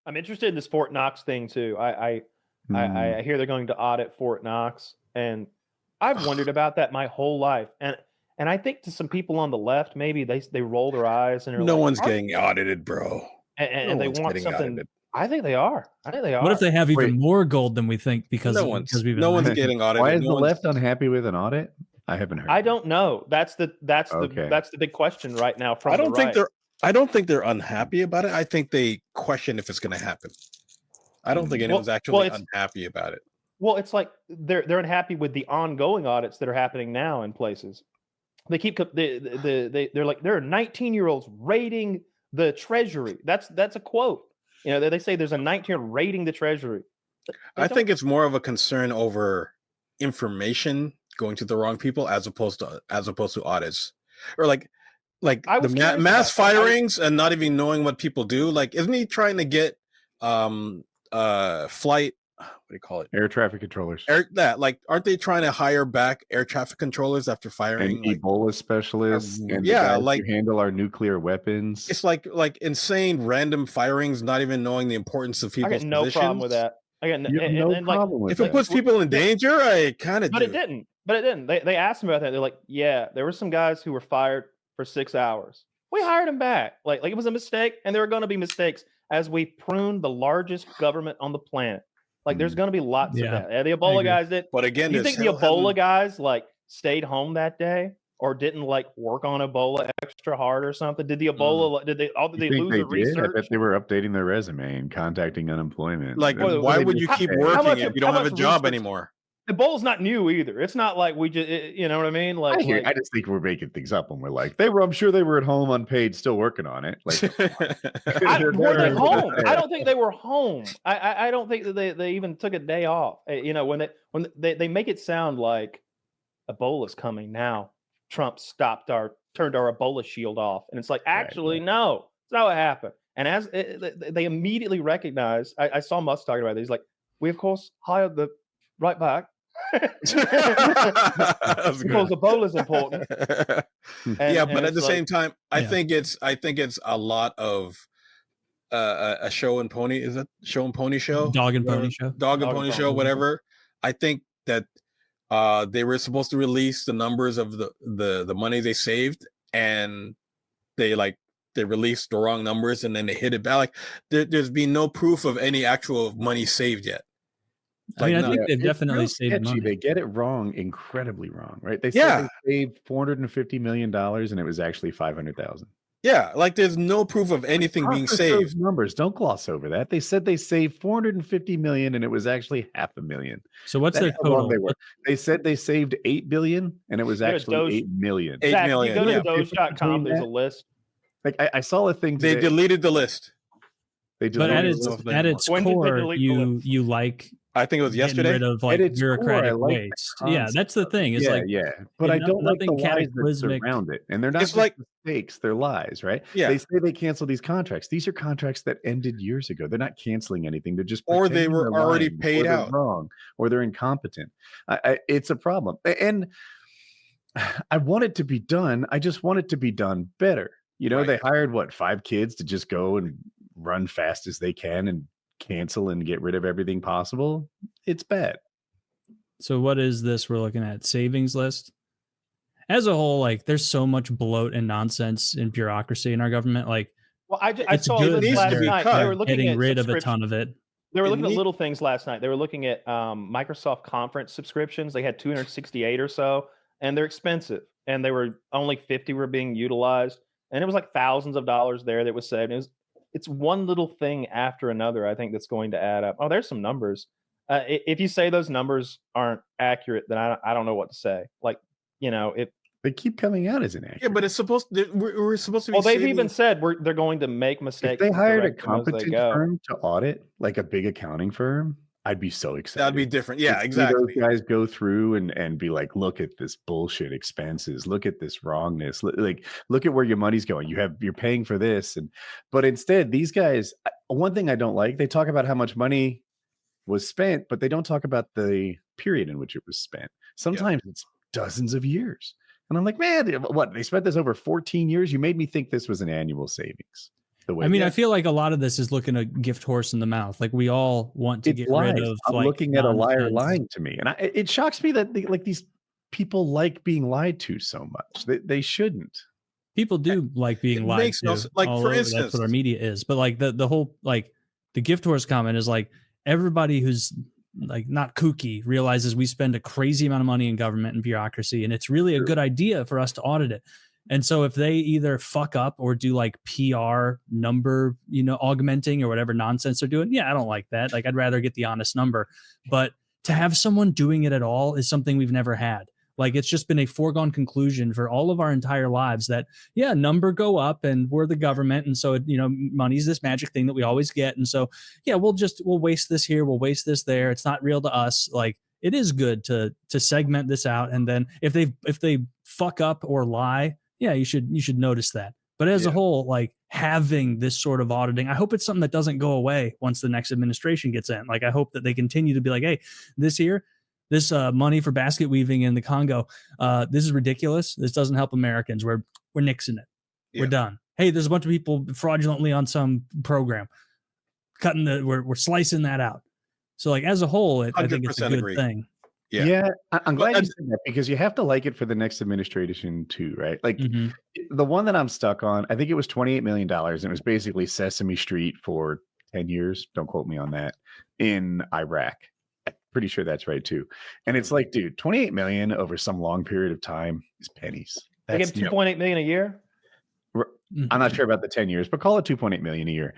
I'm interested in this Fort Knox thing too. I hear they're going to audit Fort Knox, and I've wondered about that my whole life. And I think to some people on the left, maybe they roll their eyes and are No like, one's getting audited, bro. and they want something. Audited. I think they are. What if they have even more gold than we think because no one's getting audited. Why is the left unhappy with an audit? I haven't heard. I don't know. That's the big question right now. From I don't think they're unhappy about it. I think they question if it's going to happen. I don't think anyone's actually unhappy about it. Well, it's like they're unhappy with the ongoing audits that are happening now in places. They keep they're like there are 19-year-olds raiding the Treasury. That's a quote. You know, they say there's a 19-year-old raiding the Treasury. I think it's more of a concern over information going to the wrong people as opposed to audits, or like the mass firings and not even knowing what people do. Like, isn't he trying to get flight? What do you call it? Air traffic controllers. Aren't they trying to hire back air traffic controllers after firing and Ebola specialists? And who handle our nuclear weapons. It's like insane random firings, not even knowing the importance of people's positions. I got no problem with that. I got no problem with if it puts people in danger, I kind of. But it didn't. They asked me about that. They're like, yeah, there were some guys who were fired for 6 hours. We hired them back. Like it was a mistake, and there are going to be mistakes as we prune the largest government on the planet. Like there's going to be lots of that. The Ebola guys did. But again, do you think the Ebola guys like stayed home that day or didn't like work on Ebola extra hard or something? Did the Ebola did they lose their research? I bet they were updating their resume and contacting unemployment. Like, why would you keep working if you don't have a job anymore? Ebola's not new either. It's not like we just, you know what I mean? Like, I just think we're making things up when we're like, I'm sure they were at home unpaid, still working on it. Like, were they home? I don't think they were home. I don't think that they even took a day off. You know, when they make it sound like Ebola's coming now. Trump turned our Ebola shield off, and it's like, actually, no, it's not what happened. And as they immediately recognize, I saw Musk talking about it. He's like, we of course hired the right back. Because Ebola is important. But at the same time, I think it's a lot of a show and pony. Is that show and pony show? Dog and pony show. Dog and pony show, whatever. I think that they were supposed to release the numbers of the money they saved, and they released the wrong numbers, and then they hit it back. Like there's been no proof of any actual money saved yet. I think they've definitely saved money. They get it wrong, incredibly wrong, right? They said they saved $450 million, and it was actually 500,000. Yeah, like there's no proof of anything being saved. Those numbers, don't gloss over that. They said they saved 450 million, and it was actually $500,000. So what's their total? They said they saved 8 billion, and it was actually 8 million. 8 million. You go to DOGE.com. There's a list. Like I saw a thing today. They deleted the list. But at its core, you like. I think it was yesterday. Rid of bureaucratic waste. Yeah, that's the thing. It's but I don't like the lies that surround it, and they're not just mistakes; they're lies, right? Yeah, they say they canceled these contracts. These are contracts that ended years ago. They're not canceling anything. They're just or they were already paid out wrong, or they're incompetent. It's a problem, and I want it to be done. I just want it to be done better. You know, they hired 5 kids to just go and run fast as they can and cancel and get rid of everything possible. It's bad. So what is this we're looking at? Savings list? As a whole, like there's so much bloat and nonsense and bureaucracy in our government. Like, well, I saw this last night. They were looking getting rid of a ton of it. They were looking at little things last night. They were looking at Microsoft conference subscriptions. They had 268 or so, and they're expensive. And they were only 50 were being utilized, and it was like thousands of dollars there that was saved. It's one little thing after another, I think, that's going to add up. Oh, there's some numbers. If you say those numbers aren't accurate, then I don't know what to say. Like, you know, they keep coming out as inaccurate. Yeah, but it's supposed to. We're supposed to be. Well, they've even said they're going to make mistakes. If they hired a competent firm to audit, like a big accounting firm, I'd be so excited. That'd be different. Yeah, exactly. Those guys go through and be like, look at this bullshit expenses. Look at this wrongness. Look at where your money's going. You're paying for this. But instead, these guys, one thing I don't like, they talk about how much money was spent, but they don't talk about the period in which it was spent. Sometimes it's dozens of years. And I'm like, man, what? They spent this over 14 years? You made me think this was an annual savings. the way. I mean, I feel like a lot of this is looking a gift horse in the mouth. Like we all want to get rid of. I'm like, looking at a liar nonsense. lying to me, and it shocks me that these people like being lied to so much. They shouldn't. People do like being lied makes no to. sense. Like, all for over. instance, that's what our media is. But like the whole like the gift horse comment is like everybody who's like not kooky realizes we spend a crazy amount of money in government and bureaucracy, and it's really a good idea for us to audit it. And so if they either fuck up or do like PR number, augmenting or whatever nonsense they're doing, I don't like that. Like I'd rather get the honest number. But to have someone doing it at all is something we've never had. Like it's just been a foregone conclusion for all of our entire lives that, number go up and we're the government. And so, money's this magic thing that we always get. And so, we'll waste this here. We'll waste this there. It's not real to us. Like it is good to segment this out. And then if they fuck up or lie, you should notice that. But as a whole, like having this sort of auditing, I hope it's something that doesn't go away once the next administration gets in. Like I hope that they continue to be like, hey, this money for basket weaving in the Congo, this is ridiculous. This doesn't help Americans. We're nixing it. We're done. Hey, there's a bunch of people fraudulently on some program. We're slicing that out. So like as a whole, I think it's a good thing. Yeah, I'm glad you said that because you have to like it for the next administration too, right? Like the one that I'm stuck on, I think it was $28 million, and it was basically Sesame Street for 10 years. Don't quote me on that. In Iraq. Pretty sure that's right too. And it's like, dude, 28 million over some long period of time is pennies. They give 2.8 million a year. I'm not sure about the 10 years, but call it 2.8 million a year.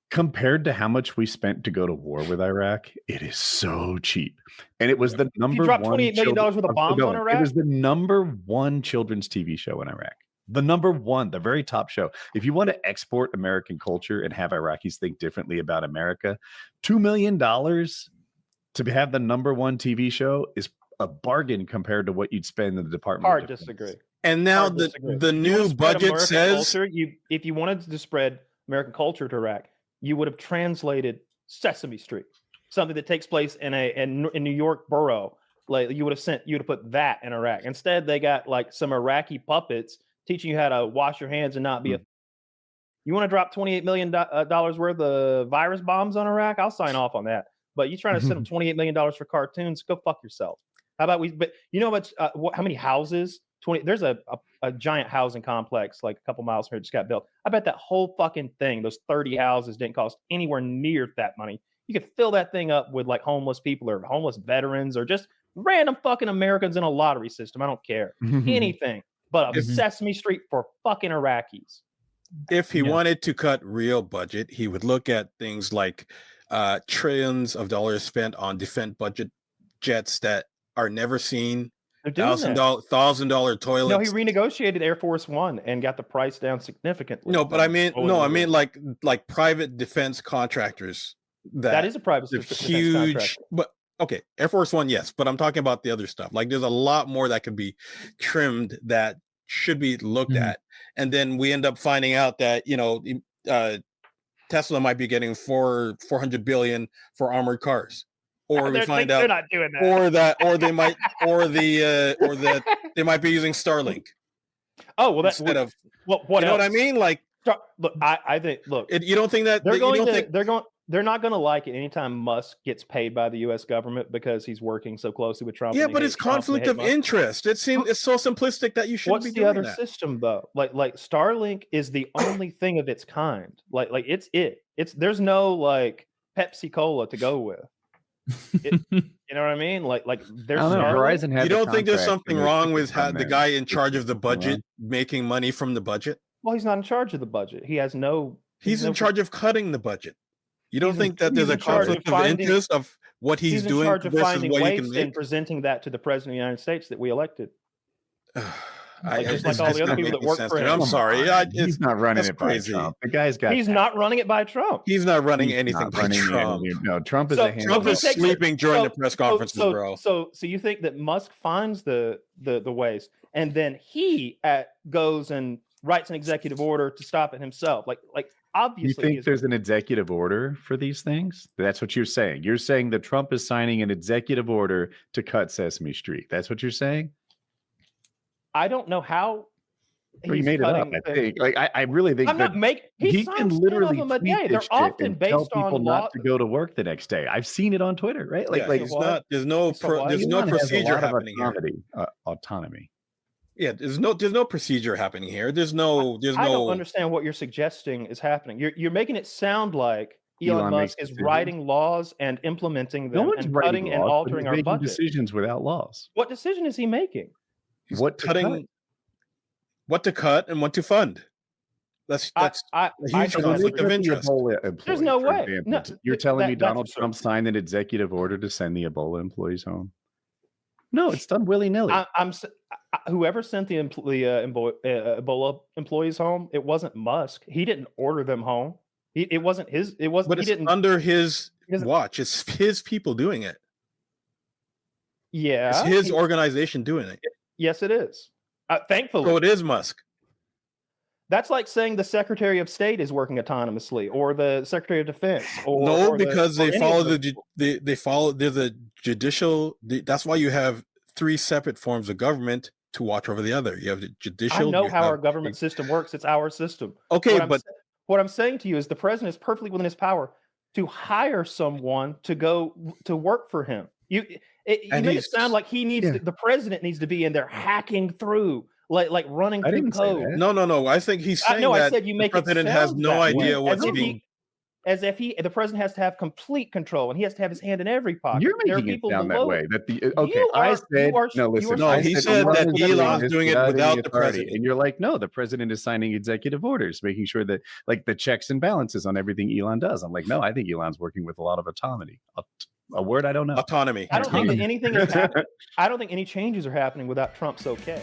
Compared to how much we spent to go to war with Iraq, it is so cheap. And it was the number you dropped one. $28 million worth of bombs on Iraq. It was the number one children's TV show in Iraq. The number one, the very top show. If you want to export American culture and have Iraqis think differently about America, $2 million to have the number one TV show is a bargain compared to what you'd spend in the Department of Defense. Disagree. And now the new budget says if you wanted to spread American culture to Iraq, you would have translated Sesame Street, something that takes place in New York borough. Like you would have put that in Iraq. Instead, they got like some Iraqi puppets teaching you how to wash your hands and not be a. You want to drop $28 million worth of virus bombs on Iraq? I'll sign off on that. But you trying to send them $28 million for cartoons? Go fuck yourself. How about we? But you know what's how many houses? 20. There's a giant housing complex like a couple miles from here just got built. I bet that whole fucking thing, those 30 houses, didn't cost anywhere near that money. You could fill that thing up with like homeless people or homeless veterans or just random fucking Americans in a lottery system. I don't care. Anything but a Sesame Street for fucking Iraqis. If he wanted to cut real budget, he would look at things like trillions of dollars spent on defense budget jets that are never seen. $1,000 toilets. No, he renegotiated Air Force One and got the price down significantly. No, but I mean like private defense contractors. That is a private huge, contractor. But okay, Air Force One, yes, but I'm talking about the other stuff. Like there's a lot more that could be trimmed that should be looked at, and then we end up finding out that Tesla might be getting $400 billion for armored cars. Or we find out they're not doing that. or they might they might be using Starlink. Oh, well, that's instead of what you know what I mean? Like, look, I think you don't think that they're not going to like it anytime Musk gets paid by the U.S. government because he's working so closely with Trump. Yeah, but it's conflict of interest. It seems it's so simplistic that you shouldn't be doing that. What's the other system though? Like Starlink is the only thing of its kind. Like it's there's no like Pepsi Cola to go with. You know what I mean? Like there's Verizon had. You don't think there's something wrong with the guy in charge of the budget making money from the budget? Well, he's not in charge of the budget. He has no. He's in charge of cutting the budget. You don't think that there's a conflict of interest of what he's doing in charge of versus finding what he waste can make? and presenting that to the president of the United States that we elected? Just like all the other people that work for him. I'm sorry. He's not running it by Trump. The guy's got. He's not running it by Trump. He's not running anything by Trump. No, Trump is Trump is sleeping during the press conferences, bro. So you think that Musk finds the waste and then he goes and writes an executive order to stop it himself? Like obviously. You think there's an executive order for these things? That's what you're saying. You're saying that Trump is signing an executive order to cut Sesame Street. That's what you're saying? I don't know how Well, you he's made it up, cutting I things. think. Like, I really think I'm that not making. He he can signs 10 literally of them a tweet day. They're this shit often and tell based people on law. not to go to work the next day. I've seen it on Twitter, right? Yeah, Like it's what? not. There's no So what? there's no Elon has a procedure lot of happening here. autonomy. Yeah, there's no procedure happening here. There's no I don't understand what you're suggesting is happening. You're making it sound like Elon makes Musk is decisions. writing laws and implementing No them one's and writing cutting and laws, but altering he's our making budget. decisions without laws. What decision is he making? He's What to cutting, cut? what to cut and what to fund. That's I a huge don't conflict of Look at the interest. Ebola employees, There's no for way. example. No, You're telling me that's Donald absurd. Trump signed an executive order to send the Ebola employees home? No, it's done willy-nilly. Whoever sent the Ebola employees home, it wasn't Musk. He didn't order them home. It wasn't his. It wasn't. But He it's didn't. under his doesn't- watch. It's his people doing it. Yeah. It's his organization doing it. Yes, it is. Thankfully, So it is Musk. that's like saying the Secretary of State is working autonomously, or the Secretary of Defense. Or, No, or because or they any follow of those people. they follow. There's a judicial. That's why you have 3 separate forms of government to watch over the other. You have the judicial. I know you how have- our government system works. It's our system. Okay, What but what I'm saying to you is the president is perfectly within his power to hire someone to go to work for him. You And made it he's- sound like he needs Yeah. the president needs to be in there hacking through, like running I through didn't say code. that. no. I think he's saying I that said you the make it president has sound no that way, idea what's being. as if the president has to have complete control and he has to have his hand in every pocket. You're There are making it people sound that below way. it. That the You okay, are- I you said are- no. you Listen, are No, I he saying said Elon that is Elon's this doing it without any without the authority. president. And you're like, no, the president is signing executive orders, making sure that like the checks and balances on everything Elon does. I'm like, no, I think Elon's working with a lot of autonomy. A word I don't know. Autonomy. I don't think that anything is happening. I don't think any changes are happening without Trump's okay.